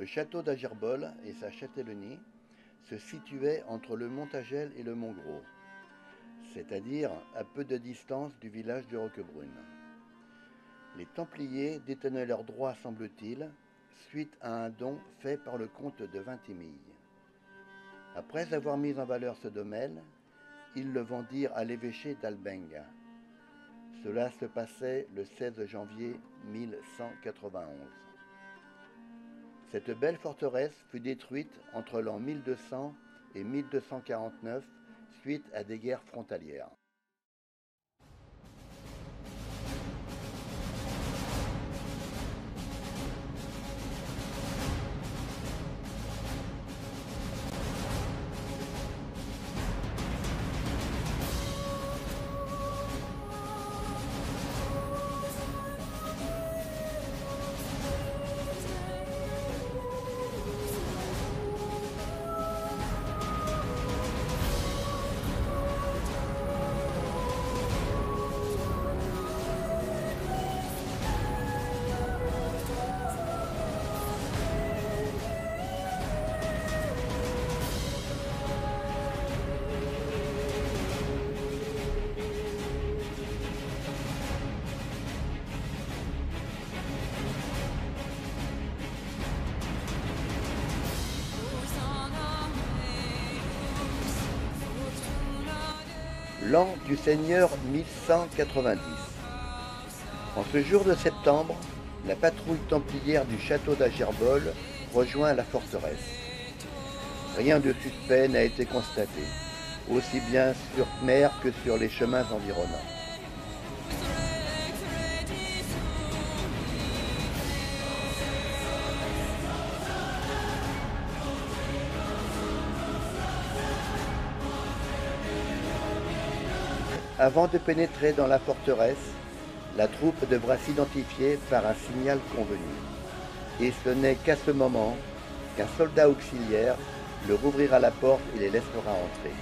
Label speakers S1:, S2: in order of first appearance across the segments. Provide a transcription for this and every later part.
S1: Le château d'Agerbol et sa châtellenie se situaient entre le Montagel et le Montgros, c'est-à-dire à peu de distance du village de Roquebrune. Les Templiers détenaient leurs droits, semble-t-il, suite à un don fait par le comte de Vintimille. Après avoir mis en valeur ce domaine, ils le vendirent à l'évêché d'Albenga. Cela se passait le 16 janvier 1191. Cette belle forteresse fut détruite entre l'an 1200 et 1249 suite à des guerres frontalières. L'an du Seigneur 1190. En ce jour de septembre, la patrouille templière du château d'Agerbol rejoint la forteresse. Rien de suspect n'a été constaté, aussi bien sur mer que sur les chemins environnants. Avant de pénétrer dans la forteresse, la troupe devra s'identifier par un signal convenu. Et ce n'est qu'à ce moment qu'un soldat auxiliaire leur ouvrira la porte et les laissera entrer.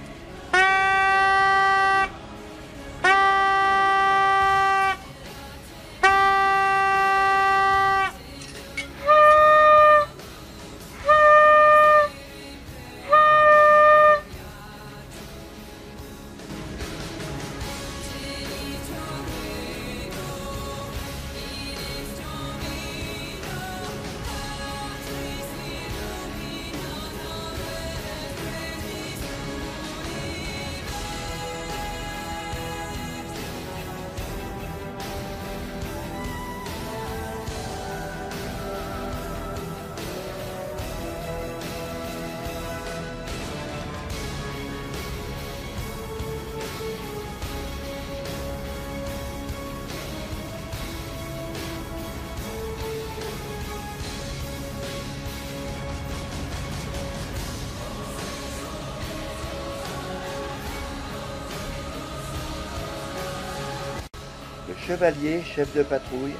S1: Le chevalier, chef de patrouille,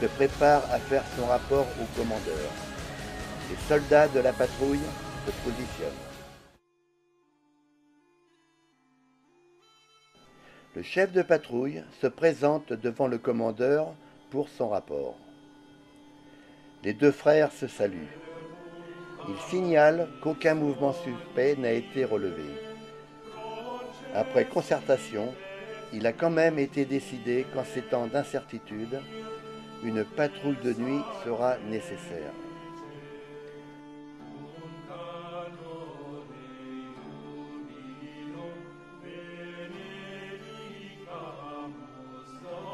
S1: se prépare à faire son rapport au commandeur. Les soldats de la patrouille se positionnent. Le chef de patrouille se présente devant le commandeur pour son rapport. Les deux frères se saluent. Ils signalent qu'aucun mouvement suspect n'a été relevé. Après concertation, il a quand même été décidé qu'en ces temps d'incertitude, une patrouille de nuit sera nécessaire.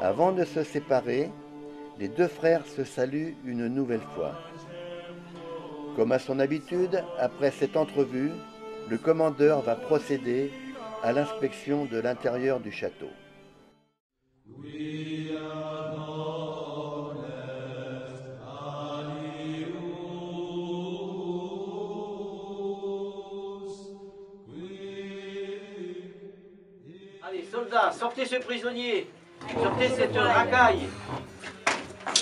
S1: Avant de se séparer, les deux frères se saluent une nouvelle fois. Comme à son habitude, après cette entrevue, le commandeur va procéder à l'inspection de l'intérieur du château.
S2: Allez, soldats, sortez ce prisonnier. Sortez cette racaille.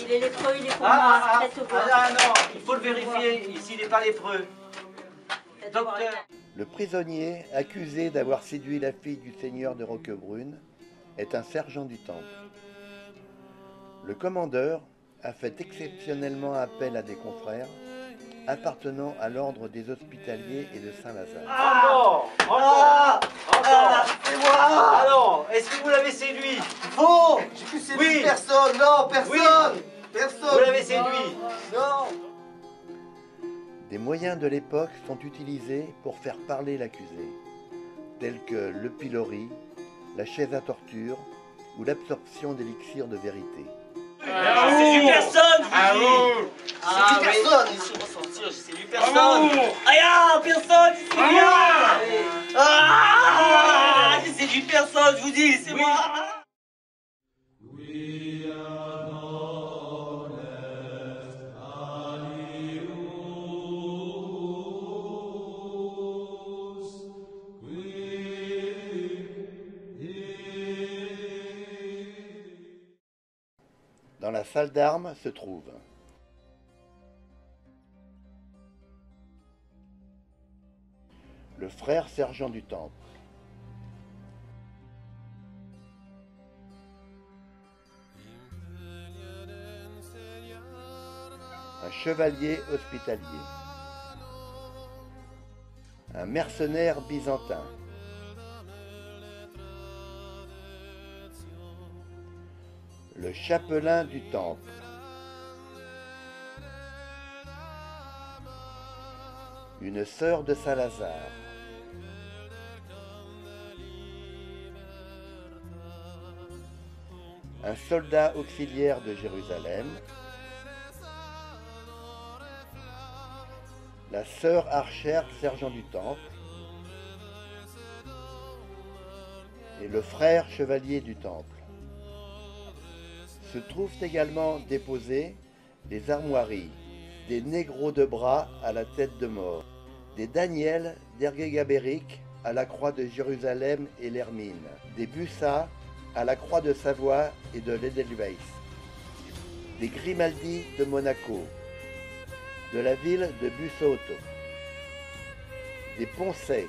S3: Il est lépreux, il est pour moi. Faites voir.
S2: Non, il faut le vérifier. Ici, il n'est pas lépreux. Docteur.
S1: Le prisonnier, accusé d'avoir séduit la fille du seigneur de Roquebrune, est un sergent du temple. Le commandeur a fait exceptionnellement appel à des confrères appartenant à l'ordre des Hospitaliers et de Saint-Lazare.
S2: C'est moi. Alors, est-ce que vous l'avez séduit?
S4: Faux! J'ai plus séduit personne! Non, personne! Personne!
S2: Vous l'avez séduit?
S4: Non!
S1: Des moyens de l'époque sont utilisés pour faire parler l'accusé, tels que le pilori, la chaise à torture ou l'absorption d'élixir de vérité.
S2: C'est du personne, je vous dis.
S4: C'est plus personne!
S2: Ils sont sortis, c'est du personne. Aïe, personne, c'est moi. C'est du personne, je vous dis, c'est moi.
S1: Dans la salle d'armes se trouve le frère sergent du Temple, un chevalier hospitalier, un mercenaire byzantin, le chapelain du Temple, une sœur de Saint-Lazare, un soldat auxiliaire de Jérusalem, la sœur archère sergent du Temple et le frère chevalier du Temple. Se trouvent également déposées des armoiries, des négros de bras à la tête de mort, des Daniel d'Erguégabéric à la croix de Jérusalem et l'Hermine, des Bussas à la croix de Savoie et de l'Edelweiss, des Grimaldi de Monaco, de la ville de Bussotto, des Poncet,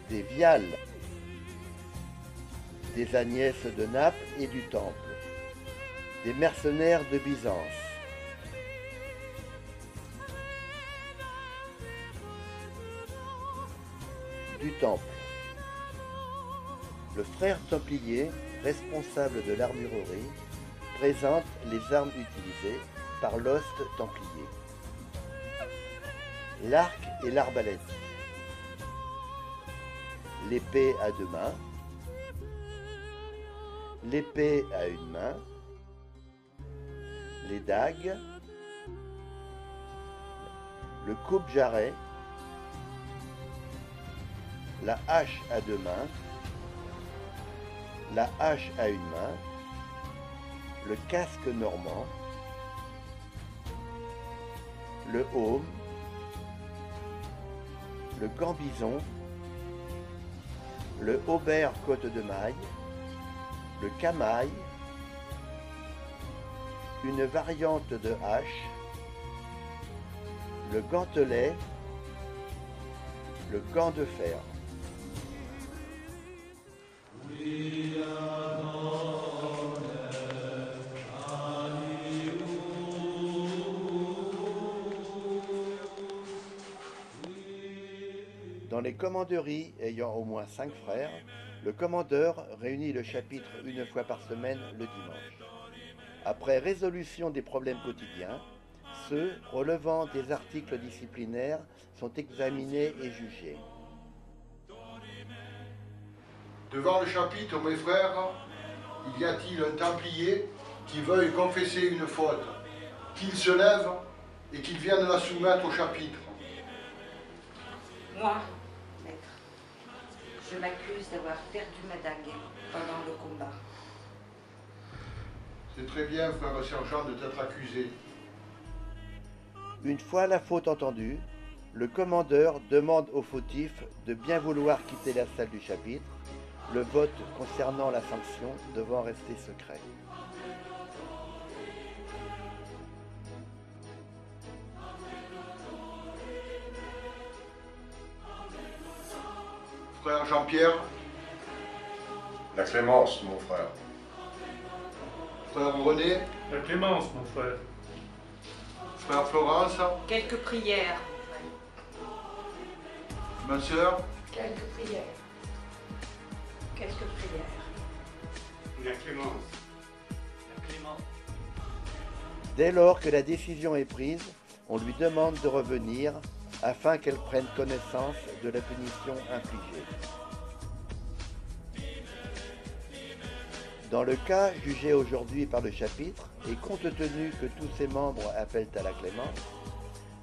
S1: des Viales, des Agnès de Naples et du Temple, des mercenaires de Byzance, du Temple. Le frère templier, responsable de l'armurerie, présente les armes utilisées par l'hoste templier. L'arc et l'arbalète, l'épée à deux mains, l'épée à une main, les dagues, le coupe-jarret, la hache à deux mains, la hache à une main, le casque normand, le aume, le gambison, le haubert côte de maille, le camail, une variante de hache, le gantelet, le gant de fer. Dans les commanderies ayant au moins 5 frères, le commandeur réunit le chapitre une fois par semaine le dimanche. Après résolution des problèmes quotidiens, ceux relevant des articles disciplinaires sont examinés et jugés.
S5: Devant le chapitre, mes frères, y a-t-il un templier qui veuille confesser une faute, qu'il se lève et qu'il vienne la soumettre au chapitre?
S3: Moi, maître, je m'accuse d'avoir perdu ma dague pendant le combat.
S5: C'est très bien, frère sergent, de t'être accusé.
S1: Une fois la faute entendue, le commandeur demande au fautif de bien vouloir quitter la salle du chapitre, le vote concernant la sanction devant rester secret.
S5: Frère Jean-Pierre,
S6: La clémence, mon frère.
S5: Frère René,
S6: La clémence, mon frère.
S5: frère Florence,
S3: Quelques prières.
S5: ma sœur,
S3: Quelques prières. Quelques prières.
S6: La clémence.
S1: Dès lors que la décision est prise, on lui demande de revenir afin qu'elle prenne connaissance de la punition infligée. Dans le cas jugé aujourd'hui par le chapitre, et compte tenu que tous ses membres appellent à la clémence,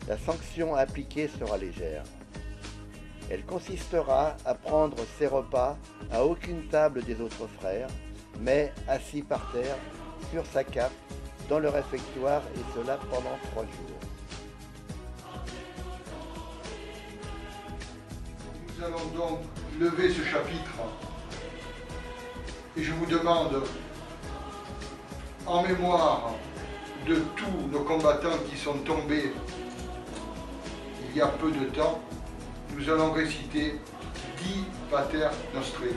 S1: la sanction appliquée sera légère. Elle consistera à prendre ses repas à aucune table des autres frères, mais assis par terre, sur sa cape, dans le réfectoire, et cela pendant 3 jours.
S5: nous allons donc lever ce chapitre et je vous demande, en mémoire de tous nos combattants qui sont tombés il y a peu de temps, nous allons réciter 10 Pater Nostrae.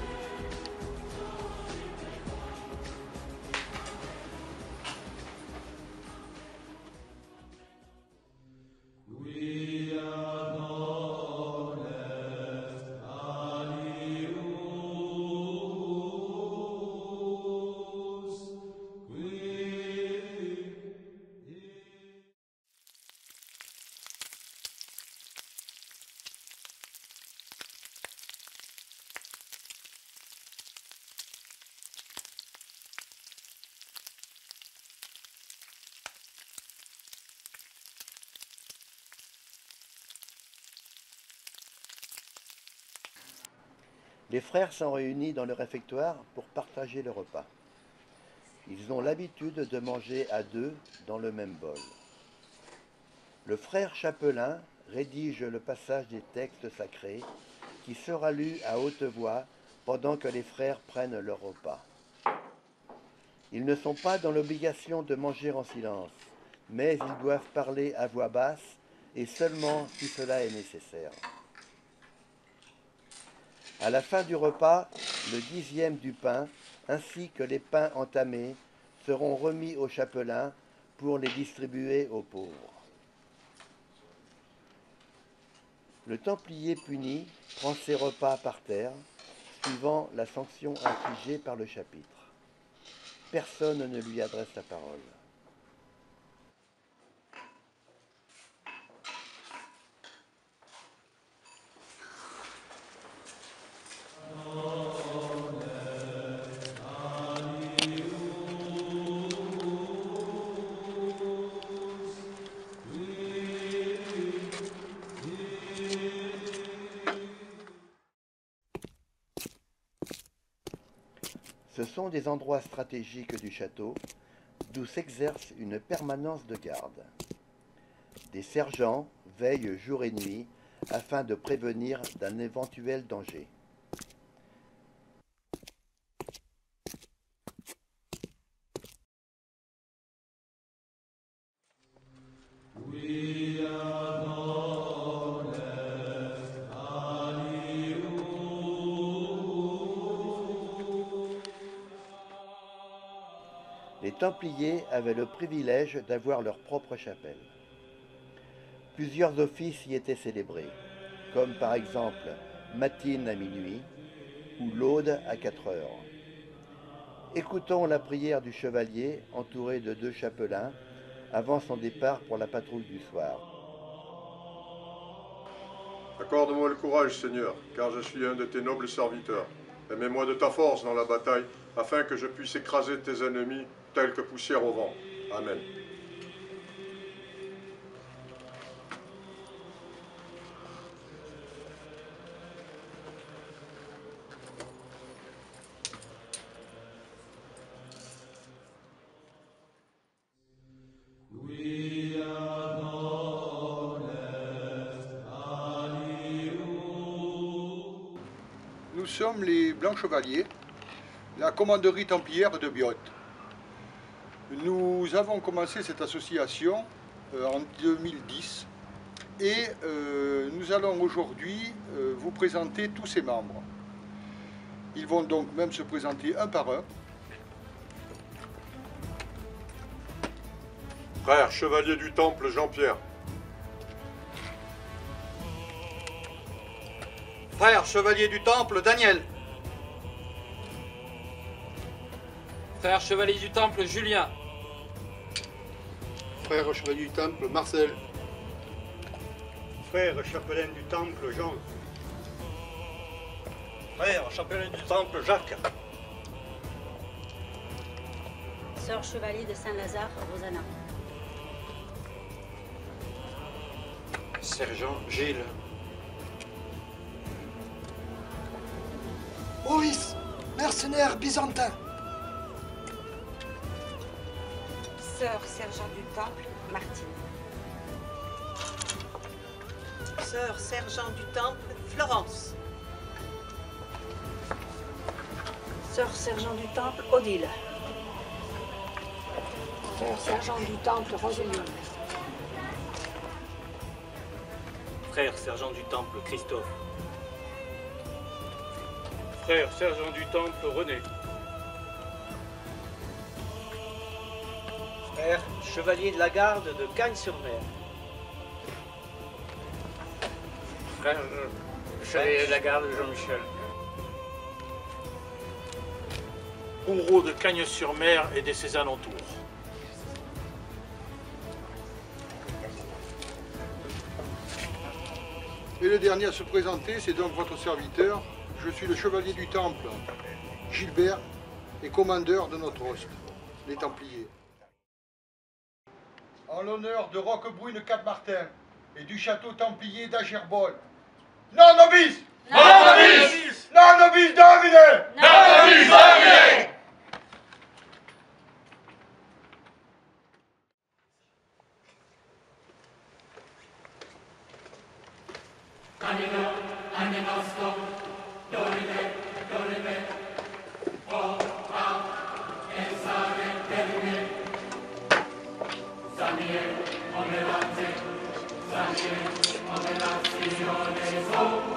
S1: Les frères sont réunis dans le réfectoire pour partager le repas. Ils ont l'habitude de manger à 2 dans le même bol. Le frère chapelain rédige le passage des textes sacrés qui sera lu à haute voix pendant que les frères prennent leur repas. Ils ne sont pas dans l'obligation de manger en silence, mais ils doivent parler à voix basse et seulement si cela est nécessaire. À la fin du repas, le 10e du pain, ainsi que les pains entamés, seront remis au chapelain pour les distribuer aux pauvres. Le Templier puni prend ses repas par terre, suivant la sanction infligée par le chapitre. Personne ne lui adresse la parole. Ce sont des endroits stratégiques du château d'où s'exerce une permanence de garde. Des sergents veillent jour et nuit afin de prévenir d'un éventuel danger. Les Templiers avaient le privilège d'avoir leur propre chapelle. Plusieurs offices y étaient célébrés, comme par exemple matine à minuit ou laude à 4 heures. Écoutons la prière du chevalier entouré de 2 chapelains avant son départ pour la patrouille du soir.
S7: Accorde-moi le courage, Seigneur, car je suis un de tes nobles serviteurs. Et mets-moi de ta force dans la bataille, afin que je puisse écraser tes ennemis tels que poussière au vent. Amen.
S5: Nous sommes les Blancs Chevaliers, la commanderie templière de Biot. Nous avons commencé cette association en 2010 et nous allons aujourd'hui vous présenter tous ses membres. Ils vont donc même se présenter un par un.
S7: Frère chevalier du Temple Jean-Pierre.
S8: Frère chevalier du Temple Daniel.
S9: Frère chevalier du Temple Julien.
S10: Frère chevalier du Temple Marcel.
S6: Frère chapelain du Temple Jean.
S8: Frère chapelain du Temple Jacques.
S11: Sœur chevalier de Saint-Lazare, Rosanna.
S8: Sergent Gilles.
S4: Maurice, mercenaire byzantin.
S3: Sœur sergent du Temple, Martine.
S12: Sœur sergent du Temple, Florence.
S11: Sœur sergent du Temple, Odile. Sœur sergent du Temple, Roséline.
S13: Frère sergent du Temple, Christophe.
S6: Frère sergent du Temple René.
S2: Frère chevalier de la garde de Cagnes-sur-Mer.
S9: Frère chevalier de la garde Jean-Michel.
S6: Bourreau de Cagnes-sur-Mer et de ses alentours.
S5: Et le dernier à se présenter, c'est donc votre serviteur. Je suis le chevalier du Temple, Gilbert, et commandeur de notre hoste, les Templiers. En l'honneur de Roquebrune-Cap-Martin et du château Templier d'Agerbol. Non novice!
S2: Non novice!
S5: Non novice dominé!
S2: Non novice dominé!
S14: Zanie, omelante, zanie, omelazione,